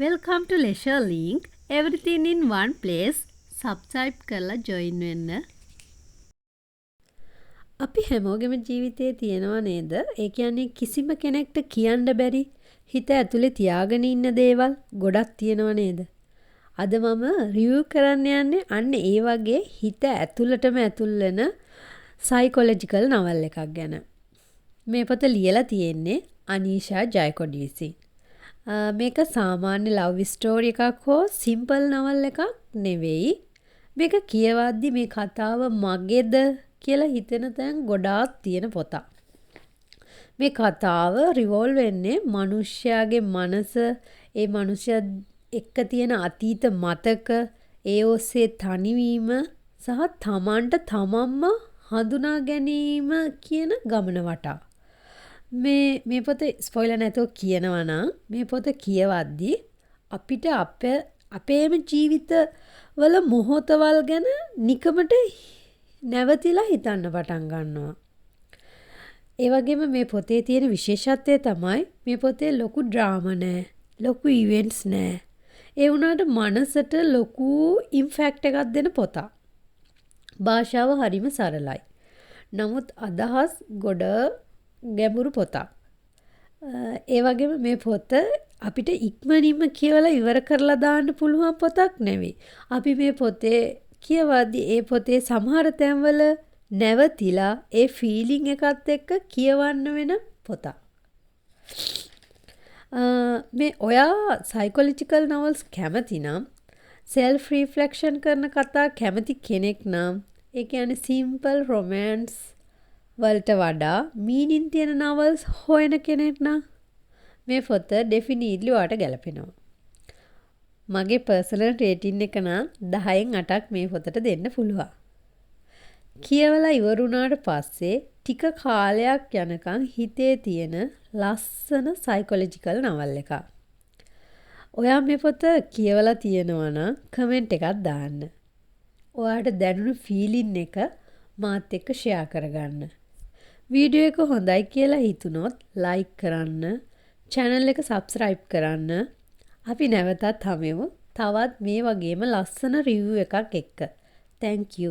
Welcome to Leisure Link. Everything in one place. Subscribe කරලා join වෙන්න. අපි හැමෝගෙම ජීවිතේ තියෙනවා නේද? ඒ කියන්නේ කිසිම කෙනෙක්ට කියන්න බැරි හිත ඇතුලේ තියාගෙන ඉන්න දේවල් ගොඩක් තියෙනවා නේද? අද මම රිවිව් කරන්න යන්නේ අන්න ඒ වගේ හිත ඇතුළටම ඇතුල් වෙන සයිකොලොජිකල් නවල් එකක් ගැන. මේ පොත ලියලා තියෙන්නේ අනීෂා ජයකොඩි විසින්. මේක සාමාන්‍ය ලව් ස්ටෝරි එකක් හෝ සිම්පල් නවල් එකක් නෙවෙයි. මේක කියවද්දි මේ කතාව මගේද කියලා හිතෙන තැන් ගොඩාක් තියෙන පොතක්. මේ කතාව රිවෝල්ව් වෙන්නේ මිනිස්යාගේ මනස, ඒ මිනිස්යා එක්ක තියෙන අතීත මතක, ඒ ඔස්සේ තනිවීම සහ තමන්ට තමන්ම හඳුනා ගැනීම කියන ගමන වටා. මේ පොත ස්පොයිලර් නැතුව කියනවා නම් මේ පොත කියවද්දි අපිට අපේම ජීවිතවල මොහොතවල් ගැන නිකමට නැවතිලා හිතන්න පටන් ගන්නවා. ඒ වගේම මේ පොතේ තියෙන විශේෂත්වය තමයි මේ පොතේ ලොකු ඩ්‍රාමා නැහැ, ලොකු ඉවෙන්ට්ස් නැහැ. ඒ වුණාට මනසට ලොකු ඉම්පැක්ට් එකක් දෙන පොතක්. භාෂාව හරිම සරලයි. නමුත් අදහස් ගොඩ ගැඹුරු පොතක්. ඒ වගේම මේ පොත අපිට ඉක්මනින්ම කියවලා ඉවර කරලා දාන්න පුළුවන් පොතක් නෙවෙයි. අපි මේ පොතේ කියවද්දී ඒ පොතේ සමහර තැන්වල නැවතිලා ඒ ෆීලිං එකත් එක්ක කියවන්න වෙන පොතක්. මේ ඔයා සයිකොලොජිකල් නවල්ස් කැමති නම්, සෙල්ෆ් රිෆ්ලෙක්ෂන් කරන කතා කැමති කෙනෙක් නම්, ඒ කියන්නේ සිම්පල් රොමෑන්ස් වලට වඩා මීනින් තියෙන නවල්ස් හොයන කෙනෙක් නම් මේ පොත ඩෙෆිනිට්ලි ඔයාට ගැලපෙනවා. මගේ පර්සනල් රේටින් එක නම් 10න් 8ක් මේ පොතට දෙන්න පුළුවන්. කියවලා ඉවරුණාට පස්සේ ටික කාලයක් යනකම් හිතේ තියෙන ලස්සන සයිකොලොජිකල් නවල් එකක්. ඔයා මේ පොත කියවලා තියෙනවා නම් කමෙන්ට් එකක් දාන්න. ඔයාට දැනුණු ෆීලින් එක මාත් එක්ක ෂෙයා කරගන්න. වීඩියෝ එක හොඳයි කියලා හිතුනොත් ලයික් කරන්න, channel එක subscribe කරන්න. අපි නැවතත් හමුවෙමු තවත් මේ වගේම ලස්සන රිවිව් එකක් එක්ක. Thank you.